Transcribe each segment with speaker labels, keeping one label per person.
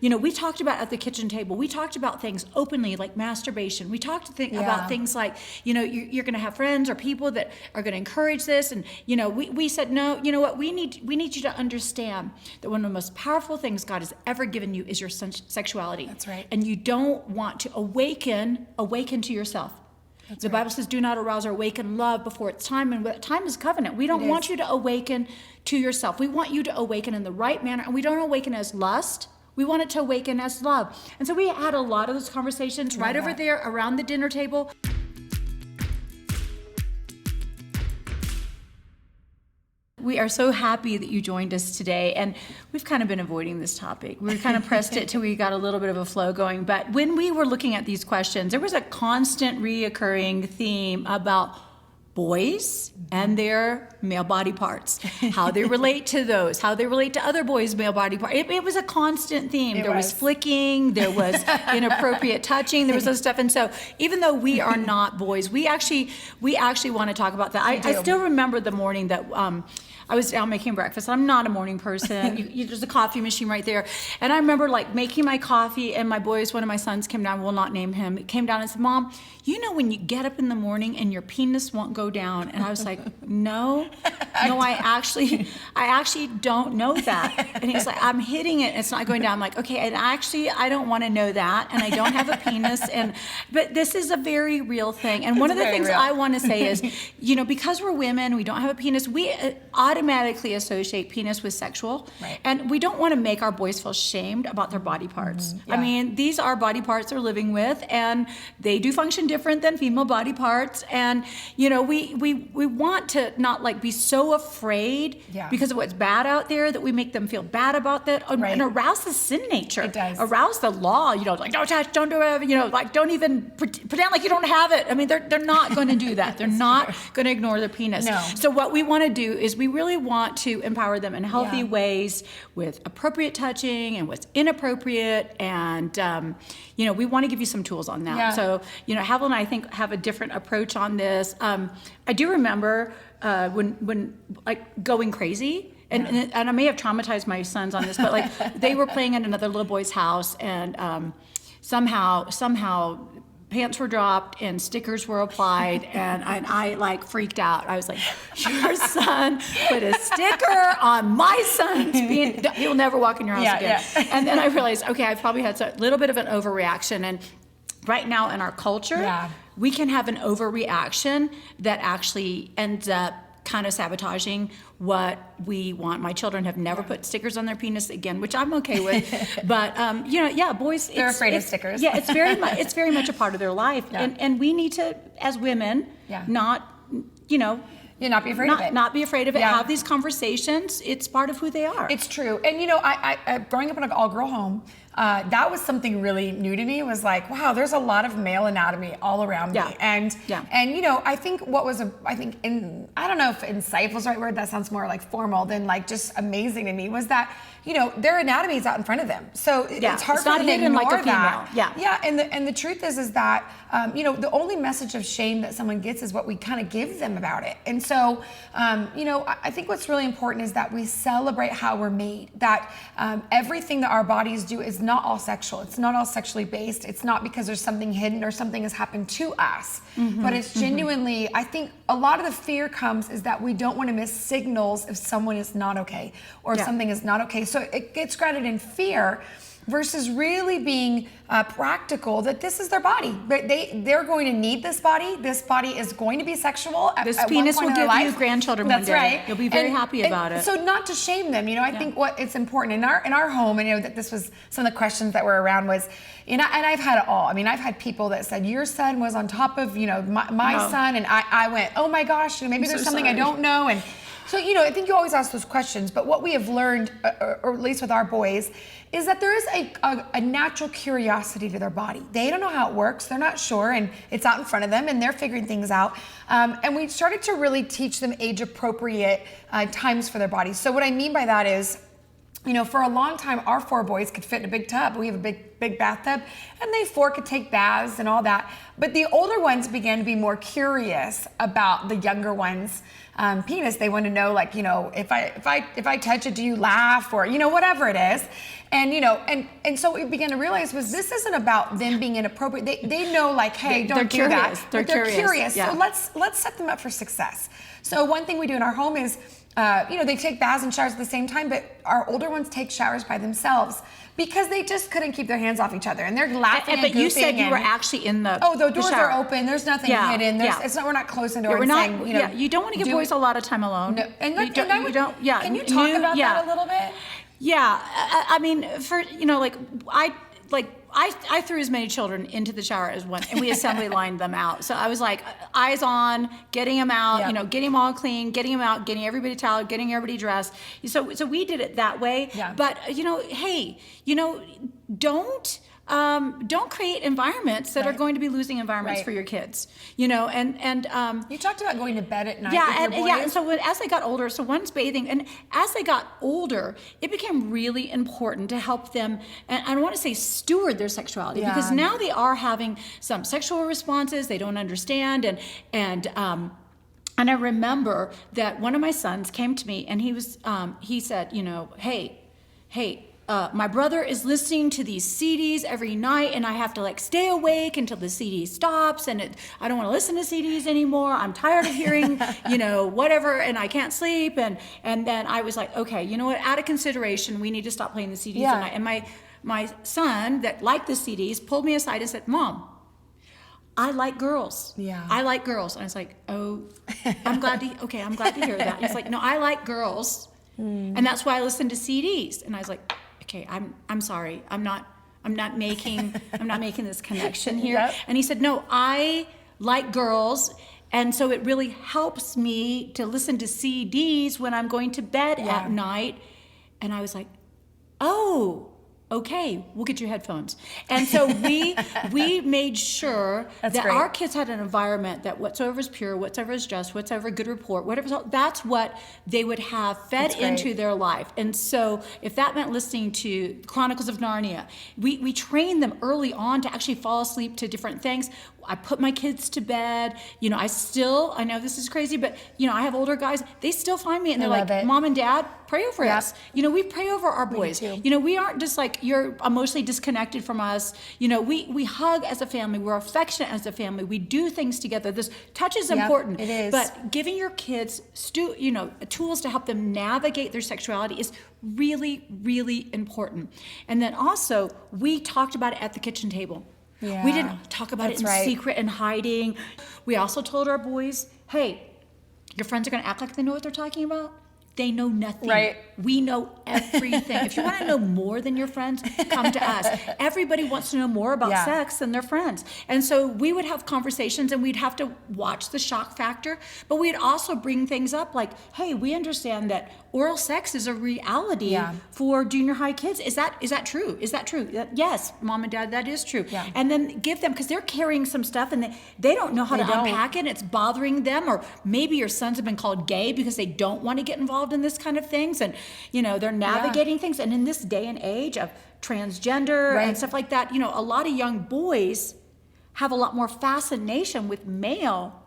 Speaker 1: You know, we talked about at the kitchen table, we talked about things openly like masturbation. We talked about things like, you know, you're going to have friends or people that are going to encourage this. And, you know, we said, no, you know what, we need you to understand that one of the most powerful things God has ever given you is your sexuality.
Speaker 2: That's right.
Speaker 1: And you don't want to awaken to yourself. The Bible says, do not arouse or awaken love before it's time. And time is covenant. We don't want you to awaken to yourself. We want you to awaken in the right manner. And we don't awaken as lust. We want it to awaken as love. And so we had a lot of those conversations right over there around the dinner table. We are so happy that you joined us today. And we've kind of been avoiding this topic. We kind of pressed it till we got a little bit of a flow going. But when we were looking at these questions, there was a constant reoccurring theme about boys and their male body parts, how they relate to those, how they relate to other boys' male body parts. It was a constant theme. There was flicking, there was inappropriate touching, there was other stuff. And so even though we are not boys, we actually want to talk about that. I still remember the morning that I was down making breakfast. I'm not a morning person. There's a coffee machine right there. And I remember like making my coffee, and one of my sons came down, we'll not name him, came down and said, Mom, you know when you get up in the morning and your penis won't go down? And I was like, no, I actually don't know that. And he's like, I'm hitting it and it's not going down. I'm like, okay, and actually I don't want to know that, and I don't have a penis, but this is a very real thing. And one of the things I want to say is, you know, because we're women, we don't have a penis, we automatically associate penis with sexual.
Speaker 2: Right.
Speaker 1: And we don't want to make our boys feel shamed about their body parts.
Speaker 2: Mm-hmm. Yeah.
Speaker 1: I mean, these are body parts they're living with, and they do function different than female body parts. And, you know, we want to not like be so afraid because of what's bad out there that we make them feel bad about that and arouse the sin nature.
Speaker 2: It does.
Speaker 1: Arouse the law, you know, like don't touch, don't do it, you know, like don't even pretend like you don't have it. I mean, they're not going to do that. They're not going to ignore their penis.
Speaker 2: No.
Speaker 1: So what we want to do is we really want to empower them in healthy ways with appropriate touching and what's inappropriate. And, you know, we want to give you some tools on that.
Speaker 2: Yeah.
Speaker 1: So, you know, Havilah and I think have a different approach on this. I do remember when like going crazy. And I may have traumatized my sons on this, but like they were playing at another little boy's house, and somehow pants were dropped and stickers were applied, and I like freaked out. I was like, your son put a sticker on my son's penis. He'll never walk in your house again. Yeah. And then I realized, okay, I probably had a little bit of an overreaction. And right now in our culture, we can have an overreaction that actually ends up kind of sabotaging what we want. My children have never put stickers on their penis again, which I'm okay with. But you know, boys,
Speaker 2: they're afraid of stickers.
Speaker 1: Yeah, it's very much a part of their life, and we need to, as women, not, you know.
Speaker 2: Not be afraid of it.
Speaker 1: Not be afraid of it. Have these conversations. It's part of who they are.
Speaker 2: It's true. And you know, I growing up in an all-girl home, that was something really new to me. It was like, wow, there's a lot of male anatomy all around me. And you know, I think I don't know if insightful is the right word. That sounds more like formal than like just amazing to me. Was that, you know, their anatomy is out in front of them, so it's hard for them to ignore
Speaker 1: like a
Speaker 2: that.
Speaker 1: Yeah.
Speaker 2: And the truth is that you know, the only message of shame that someone gets is what we kind of give them about it. And so you know, I think what's really important is that we celebrate how we're made. That everything that our bodies do is not all sexual. It's not all sexually based. It's not because there's something hidden or something has happened to us. But it's genuinely, I think a lot of the fear comes is that we don't want to miss signals if someone is not okay or if something is not okay. So it gets grounded in fear versus really being practical, that this is their body. But they're going to need this body. This body is going to be sexual at
Speaker 1: this
Speaker 2: one
Speaker 1: penis
Speaker 2: point
Speaker 1: will
Speaker 2: in their
Speaker 1: give
Speaker 2: life.
Speaker 1: you grandchildren
Speaker 2: That's
Speaker 1: one day.
Speaker 2: Right.
Speaker 1: You'll be very happy about it.
Speaker 2: So not to shame them, you know, I think what it's important in our home, and you know that this was some of the questions that were around was, you know, and I've had it all. I mean, I've had people that said, your son was on top of, you know, my son, and I went, oh my gosh, you know, maybe there's something I don't know. And so, you know, I think you always ask those questions, but what we have learned, or at least with our boys, is that there is a natural curiosity to their body. They don't know how it works, they're not sure, and it's out in front of them, and they're figuring things out. And we started to really teach them age-appropriate times for their bodies. So what I mean by that is, for a long time, our 4 boys could fit in a big tub. We have a big bathtub, and they 4 could take baths and all that. But the older ones began to be more curious about the younger ones' penis. They want to know, like, if I touch it, do you laugh, or whatever it is. And and so we began to realize this isn't about them being inappropriate. They know, like, hey, don't do that.
Speaker 1: They're curious.
Speaker 2: Yeah. So let's set them up for success. So one thing we do in our home is, they take baths and showers at the same time, but our older ones take showers by themselves because they just couldn't keep their hands off each other, and they're laughing and
Speaker 1: But you said you
Speaker 2: goofing
Speaker 1: were actually in the
Speaker 2: the doors
Speaker 1: shower.
Speaker 2: are open. There's nothing hidden. It's not. We're not closing the door and saying,
Speaker 1: you don't want to give boys a lot of time alone.
Speaker 2: No, you don't.
Speaker 1: Yeah.
Speaker 2: Can you talk about that a little bit?
Speaker 1: Yeah, I mean, for I threw as many children into the shower as one, and we assembly lined them out. So I was like, eyes on, getting them out, getting them all clean, getting them out, getting everybody toweled, getting everybody dressed. So we did it that way.
Speaker 2: Yeah.
Speaker 1: But hey, don't create environments that are going to be losing environments for your kids. And
Speaker 2: you talked about going to bed at night.
Speaker 1: Yeah,
Speaker 2: with your boys.
Speaker 1: and so as they got older, so one's bathing, and as they got older, it became really important to help them, and I want to say steward their sexuality, because now they are having some sexual responses they don't understand, and I remember that one of my sons came to me, and he said, hey. My brother is listening to these CDs every night, and I have to stay awake until the CD stops, and I don't want to listen to CDs anymore. I'm tired of hearing, whatever, and I can't sleep. And then I was like, okay, you know what? Out of consideration, we need to stop playing the CDs at night. And my son that liked the CDs pulled me aside and said, Mom, I like girls.
Speaker 2: Yeah.
Speaker 1: I like girls. And I was like, oh, I'm glad to hear that. And he's like, no, I like girls. And that's why I listen to CDs. And I was like, okay, I'm sorry. I'm not making this connection here.
Speaker 2: Yep.
Speaker 1: And he said, no, I like girls, and so it really helps me to listen to CDs when I'm going to bed at night. And I was like, oh, okay, we'll get you headphones. And so we made sure that our kids had an environment that whatsoever is pure, whatsoever is just, whatsoever good report, that's what they would have fed into their life. And so if that meant listening to Chronicles of Narnia, we trained them early on to actually fall asleep to different things. I put my kids to bed. I know this is crazy, but I have older guys. They still find me and they're like, Mom and Dad, pray over us. We pray over our boys. We aren't just like, you're emotionally disconnected from us. We hug as a family. We're affectionate as a family. We do things together. This touch is important.
Speaker 2: It is.
Speaker 1: But giving your kids tools to help them navigate their sexuality is really, really important. And then also, we talked about it at the kitchen table.
Speaker 2: Yeah,
Speaker 1: we didn't talk about it in secret and hiding. We also told our boys, hey, your friends are going to act like they know what they're talking about. They know nothing.
Speaker 2: Right.
Speaker 1: We know everything. If you want to know more than your friends, come to us. Everybody wants to know more about sex than their friends. And so we would have conversations, and we'd have to watch the shock factor, but we'd also bring things up like, hey, we understand that oral sex is a reality for junior high kids. Is that true? Is that true? Yes, Mom and Dad, that is true. Yeah. And then give them, because they're carrying some stuff and they don't know how to unpack it. It's bothering them. Or maybe your sons have been called gay because they don't want to get involved in this kind of things. And, they're navigating things. And in this day and age of transgender and stuff like that, a lot of young boys have a lot more fascination with male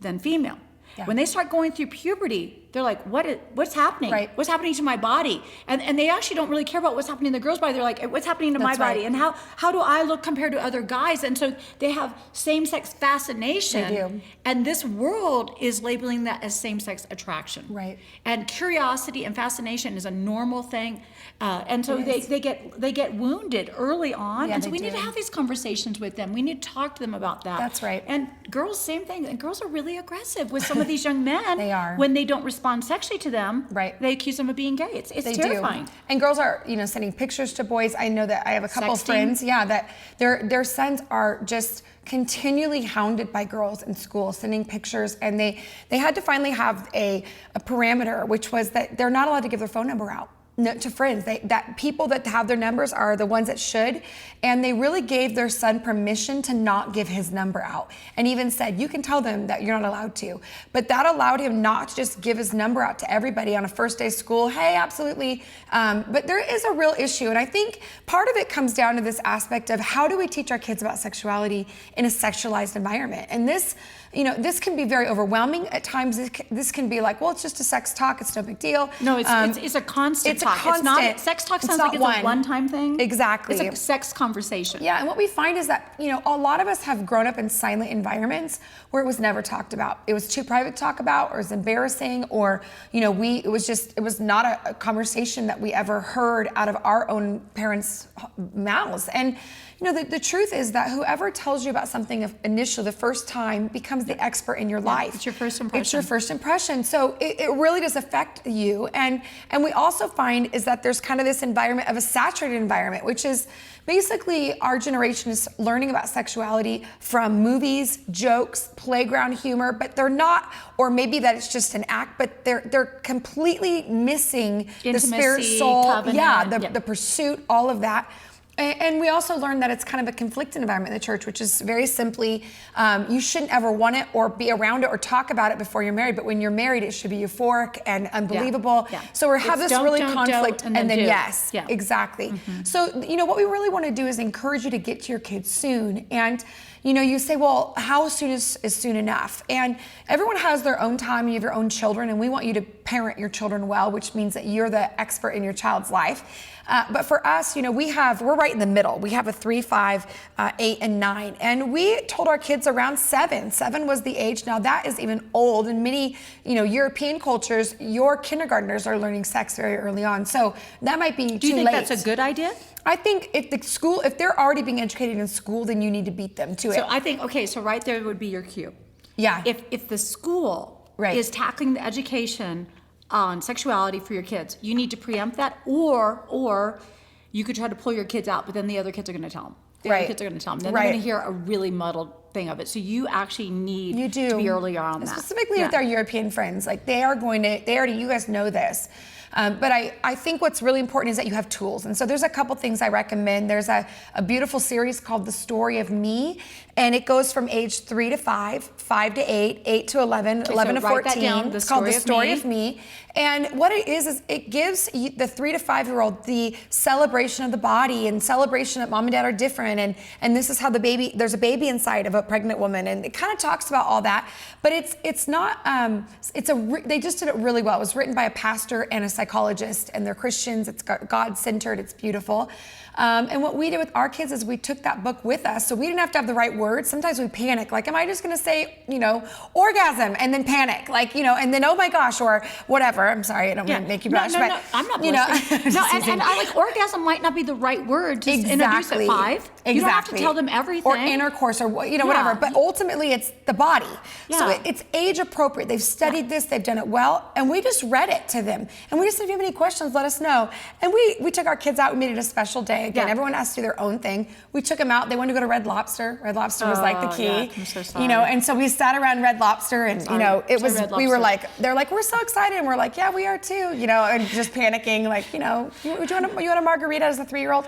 Speaker 1: than female. Yeah. When they start going through puberty, they're like, what's happening? Right. What's happening to my body? And they actually don't really care about what's happening in the girl's body. They're like, what's happening to my body? And how do I look compared to other guys? And so they have same-sex fascination. They do. And this world is labeling that as same-sex attraction. Right. And curiosity and fascination is a normal thing. And so they get wounded early on. And so we need to have these conversations with them. We need to talk to them about that.
Speaker 2: That's right.
Speaker 1: And girls, same thing. And girls are really aggressive with some of these young men.
Speaker 2: They are.
Speaker 1: When they don't respond sexually to them, they accuse them of being gay. It's terrifying.
Speaker 2: Do. And girls are, sending pictures to boys. I know that I have a couple of friends, that their sons are just continually hounded by girls in school, sending pictures, and they had to finally have a parameter, which was that they're not allowed to give their phone number out. No, to friends. That people that have their numbers are the ones that should, and they really gave their son permission to not give his number out, and even said, you can tell them that you're not allowed to. But that allowed him not to just give his number out to everybody on a first day of school. Hey, absolutely. But there is a real issue, and I think part of it comes down to this aspect of how do we teach our kids about sexuality in a sexualized environment? And this can be very overwhelming at times. This can be like, well, it's just a sex talk. It's no big deal.
Speaker 1: No, it's a constant
Speaker 2: it's
Speaker 1: talk.
Speaker 2: A constant,
Speaker 1: it's not, sex talk sounds like it's a one-time thing.
Speaker 2: Exactly.
Speaker 1: It's a sex conversation.
Speaker 2: Yeah, and what we find is that, a lot of us have grown up in silent environments where it was never talked about. It was too private to talk about, or it was embarrassing, or, it was not a conversation that we ever heard out of our own parents' mouths. And the truth is that whoever tells you about something initially, the first time, becomes the expert in your life.
Speaker 1: It's your first impression.
Speaker 2: It's your first impression. So it really does affect you. And we also find is that there's kind of this environment of a saturated environment, which is basically our generation is learning about sexuality from movies, jokes, playground humor, but they're not, or maybe that it's just an act, but they're completely missing
Speaker 1: Intimacy,
Speaker 2: the spirit, soul,
Speaker 1: covenant,
Speaker 2: the pursuit, all of that. And we also learned that it's kind of a conflicted environment in the church, which is very simply, you shouldn't ever want it or be around it or talk about it before you're married. But when you're married, it should be euphoric and unbelievable.
Speaker 1: Yeah.
Speaker 2: So we have this really conflict,
Speaker 1: and then
Speaker 2: yes,
Speaker 1: yeah.
Speaker 2: exactly. So, what we really want to do is encourage you to get to your kids soon. And you say, well, how soon is soon enough? And everyone has their own time. You have your own children, and we want you to parent your children well, which means that you're the expert in your child's life. But for us, we're right in the middle. We have a 3, 5, 8, and 9. And we told our kids around 7. 7 was the age. Now that is even old. In many, European cultures, your kindergartners are learning sex very early on. So that might be too late.
Speaker 1: Do you think that's a good idea?
Speaker 2: I think if they're already being educated in school, then you need to beat them to it.
Speaker 1: So I think, so right there would be your cue.
Speaker 2: Yeah.
Speaker 1: If the school is tackling the education on sexuality for your kids, you need to preempt that, or you could try to pull your kids out, but then the other kids are going to tell them. The other kids are going to tell them. Then they're going to hear a really muddled thing of it. So you actually need to be earlier on that.
Speaker 2: Specifically with our European friends, like you guys know this. But I think what's really important is that you have tools. And so there's a couple things I recommend. There's a beautiful series called The Story of Me, and it goes from age 3 to 5, 5 to 8, 8 to 11, 11 to 14. It's called The Story of Me. And what it is it gives the 3 to 5-year-old the celebration of the body and celebration that mom and dad are different. And this is how there's a baby inside of a pregnant woman. And it kind of talks about all that. But it's not, they just did it really well. It was written by a pastor and a psychologist, and they're Christians. It's God-centered. It's beautiful. And what we did with our kids is we took that book with us. So we didn't have to have the right words. Sometimes we panic. Like, am I just going to say, orgasm and then panic? Like, and then, oh my gosh, or whatever. I'm sorry, I don't want to make you blush.
Speaker 1: No, I'm not blushing. And I like orgasm might not be the right word to introduce at 5. You don't have to tell them everything.
Speaker 2: Or intercourse or, whatever. But ultimately, it's the body. Yeah. So it's age appropriate. They've studied this. They've done it well. And we just read it to them. And we just said, if you have any questions, let us know. And we took our kids out. We made it a special day. Again, everyone has to do their own thing. We took them out. They wanted to go to Red Lobster. Red Lobster was like the key.
Speaker 1: Yeah, I'm so sorry.
Speaker 2: And so we sat around Red Lobster, and it was. We were like, they're like, we're so excited, and we're like, yeah, we are too. And just panicking, like, you want a margarita as a 3-year-old?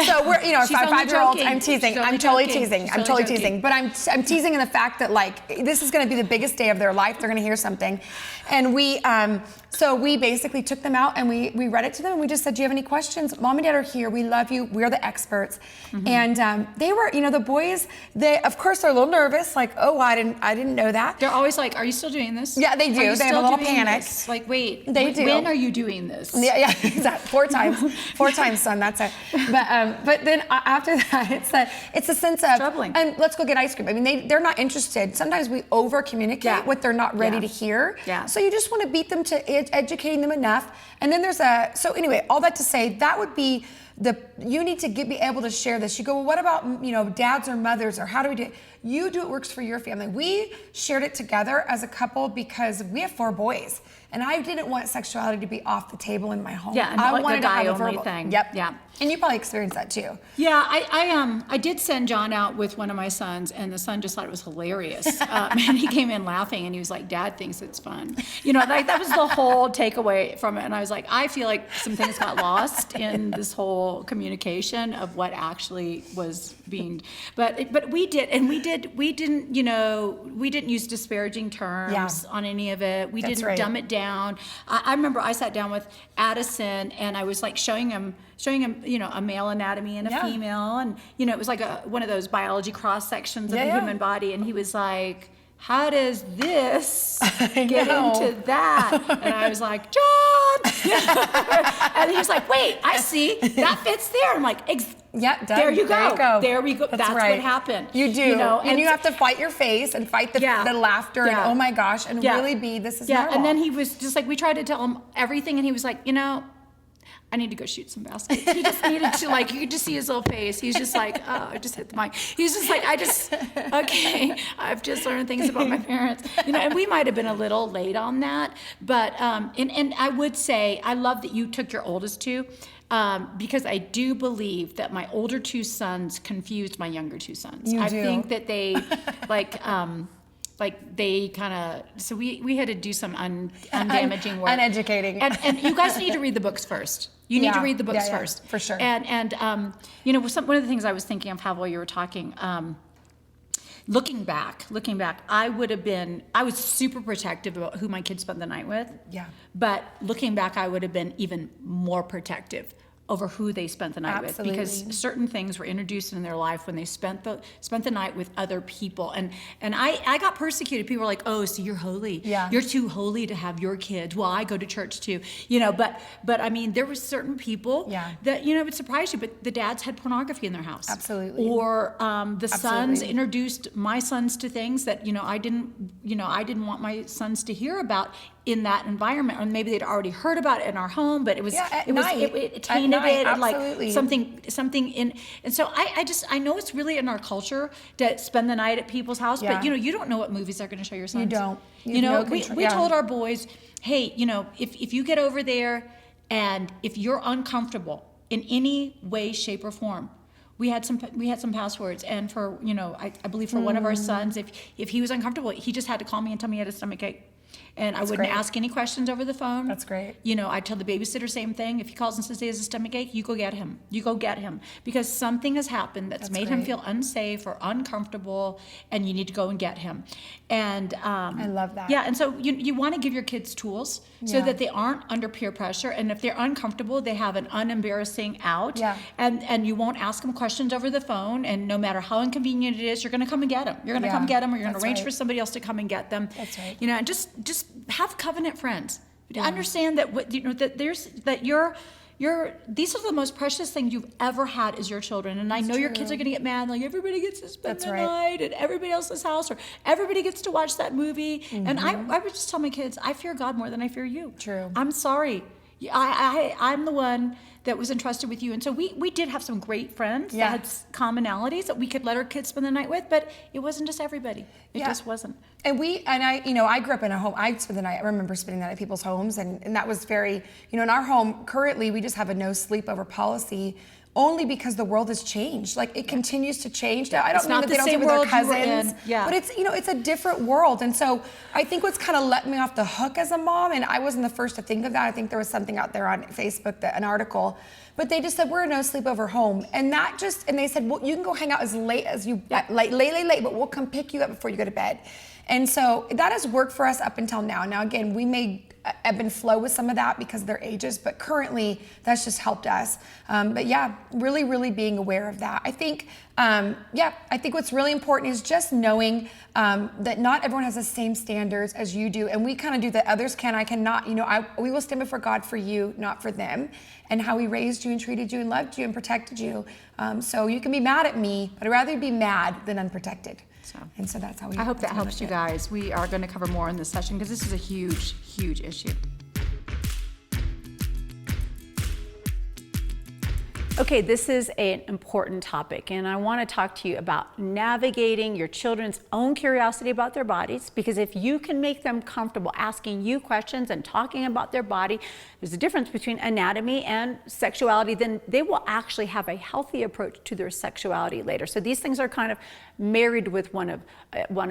Speaker 2: So we're, as a 5-year-old, I'm teasing. I'm totally teasing. But I'm teasing in the fact that like this is going to be the biggest day of their life. They're going to hear something, and so we basically took them out and we read it to them, and we just said, do you have any questions? Mom and dad are here. We love you. We're the experts. And they were, the boys, they, of course, they're a little nervous. Like, oh, I didn't know that.
Speaker 1: They're always like, are you still doing this?
Speaker 2: Yeah, they do. They have a little panic.
Speaker 1: This? Like, wait,
Speaker 2: they do.
Speaker 1: When are you doing this?
Speaker 2: Yeah, exactly. 4 times, son. That's it. But then after that, it's a sense of
Speaker 1: troubling.
Speaker 2: And let's go get ice cream. I mean, they're not interested. Sometimes we over communicate what they're not ready to hear.
Speaker 1: Yeah.
Speaker 2: So you just want to beat them to educating them enough. And then so anyway, all that to say, that would be you need to be able to share this. You go, well, what about, dads or mothers, or how do we do it? You do what works for your family. We shared it together as a couple because we have 4 boys. And I didn't want sexuality to be off the table in my home.
Speaker 1: Yeah, and
Speaker 2: I
Speaker 1: like
Speaker 2: wanted
Speaker 1: the
Speaker 2: to have a
Speaker 1: guy-only
Speaker 2: verbal
Speaker 1: thing.
Speaker 2: Yep.
Speaker 1: Yeah.
Speaker 2: And you probably experienced that too.
Speaker 1: Yeah, I did send John out with one of my sons, and the son just thought it was hilarious. And he came in laughing, and he was like, "Dad thinks it's fun." Like that was the whole takeaway from it. And I was like, I feel like some things got lost in this whole communication of what actually was being. But we didn't use disparaging terms on any of it. We didn't dumb it down. I remember I sat down with Addison, and I was like showing him, a male anatomy and a female, and it was like one of those biology cross sections of the human body, and he was like, "How does this get into that?" And I was like, "John," and he was like, "Wait, I see that fits there." I'm like, there you go. There we go. That's what happened.
Speaker 2: You do. And you have to fight your face and fight the laughter and oh my gosh, and really be, this is normal.
Speaker 1: And then he was just like, we tried to tell him everything, and he was like, I need to go shoot some baskets. He just needed to, you could just see his little face. He's just like, oh, I just hit the mic. He's just like, okay, I've just learned things about my parents. And we might have been a little late on that. But, and I would say, I love that you took your oldest two, because I do believe that my older two sons confused my younger two sons. I think that they, they kind of, so we had to do some undamaging work.
Speaker 2: Uneducating.
Speaker 1: And you guys need to read the books first. You need to read the books first.
Speaker 2: For sure.
Speaker 1: And one of the things I was thinking of, while you were talking, looking back, I was super protective about who my kids spent the night with.
Speaker 2: Yeah.
Speaker 1: But looking back, I would have been even more protective over who they spent the night with, because certain things were introduced in their life when they spent the night with other people, and I got persecuted. People were like, "Oh, so you're holy? You're too holy to have your kids." Well, I go to church too, But I mean, there were certain people that it would surprise you, but the dads had pornography in their house, or the sons introduced my sons to things that I didn't want my sons to hear about in that environment, or maybe they'd already heard about it in our home, but it tainted it, and like something in. And so I know it's really in our culture to spend the night at people's house, but you don't know what movies they're going to show your sons.
Speaker 2: You don't.
Speaker 1: We told our boys, hey, if you get over there, and if you're uncomfortable in any way, shape, or form. We had some passwords, and for I believe for one of our sons, if he was uncomfortable, he just had to call me and tell me he had a stomach ache. And I wouldn't ask any questions over the phone.
Speaker 2: That's great.
Speaker 1: I tell the babysitter same thing. If he calls and says he has a stomach ache, you go get him. Because something has happened that's made him feel unsafe or uncomfortable, and you need to go and get him. And
Speaker 2: I love that.
Speaker 1: Yeah, and so you want to give your kids tools so that they aren't under peer pressure, and if they're uncomfortable, they have an unembarrassing out. Yeah. And you won't ask them questions over the phone, and no matter how inconvenient it is, you're going to come and get them. You're going to come get them, or you're going to arrange for somebody else to come and get them.
Speaker 2: That's right.
Speaker 1: And just have covenant friends. Understand that these are the most precious things you've ever had as your children. And I know your kids are going to get mad, like everybody gets to spend the night at everybody else's house, or everybody gets to watch that movie. Mm-hmm. And I would just tell my kids, I fear God more than I fear you.
Speaker 2: True.
Speaker 1: I'm sorry. I'm the one that was entrusted with you. And so we did have some great friends that had commonalities that we could let our kids spend the night with, but it wasn't just everybody. It just wasn't.
Speaker 2: And I grew up in a home, I spent the night, I remember spending that at people's homes, and that was very, in our home, currently we just have a no sleepover policy, only because the world has changed. Like, it continues to change. Now, I don't mean that they don't sleep with their cousins, but it's, it's a different world. And so I think what's kind of let me off the hook as a mom, and I wasn't the first to think of that. I think there was something out there on Facebook, an article, but they just said, we're a no sleepover home. And they said, well, you can go hang out as late as you, late, but we'll come pick you up before you go to bed. And so that has worked for us up until now. Now, again, we may ebb and flow with some of that because of their ages, but currently that's just helped us. But really, really being aware of that. I think what's really important is just knowing that not everyone has the same standards as you do, and we kind of do that. Others can, I cannot. We will stand before God for you, not for them, and how He raised you and treated you and loved you and protected you. So you can be mad at me, but I'd rather be mad than unprotected. So that's how we.
Speaker 1: I hope that helps you guys. We are going to cover more in this session because this is a huge, huge issue. Okay, this is an important topic, and I want to talk to you about navigating your children's own curiosity about their bodies, because if you can make them comfortable asking you questions and talking about their body, there's a difference between anatomy and sexuality, then they will actually have a healthy approach to their sexuality later. So these things are kind of married with one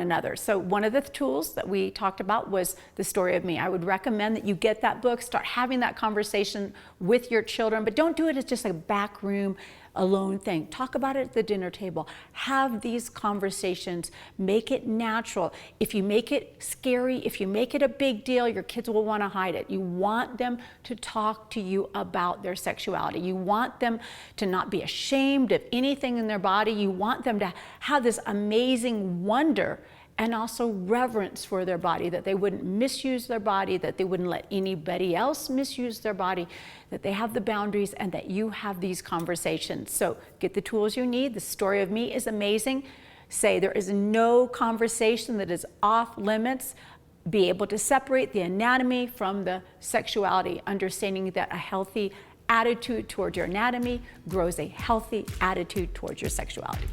Speaker 1: another. So one of the tools that we talked about was The Story of Me. I would recommend that you get that book, start having that conversation with your children, but don't do it as just a back room alone thing. Talk about it at the dinner table. Have these conversations. Make it natural. If you make it scary, if you make it a big deal, your kids will want to hide it. You want them to talk to you about their sexuality. You want them to not be ashamed of anything in their body. You want them to have this amazing wonder and also reverence for their body, that they wouldn't misuse their body, that they wouldn't let anybody else misuse their body, that they have the boundaries, and that you have these conversations. So get the tools you need. The Story of Me is amazing. Say there is no conversation that is off limits. Be able to separate the anatomy from the sexuality, understanding that a healthy attitude toward your anatomy grows a healthy attitude towards your sexuality.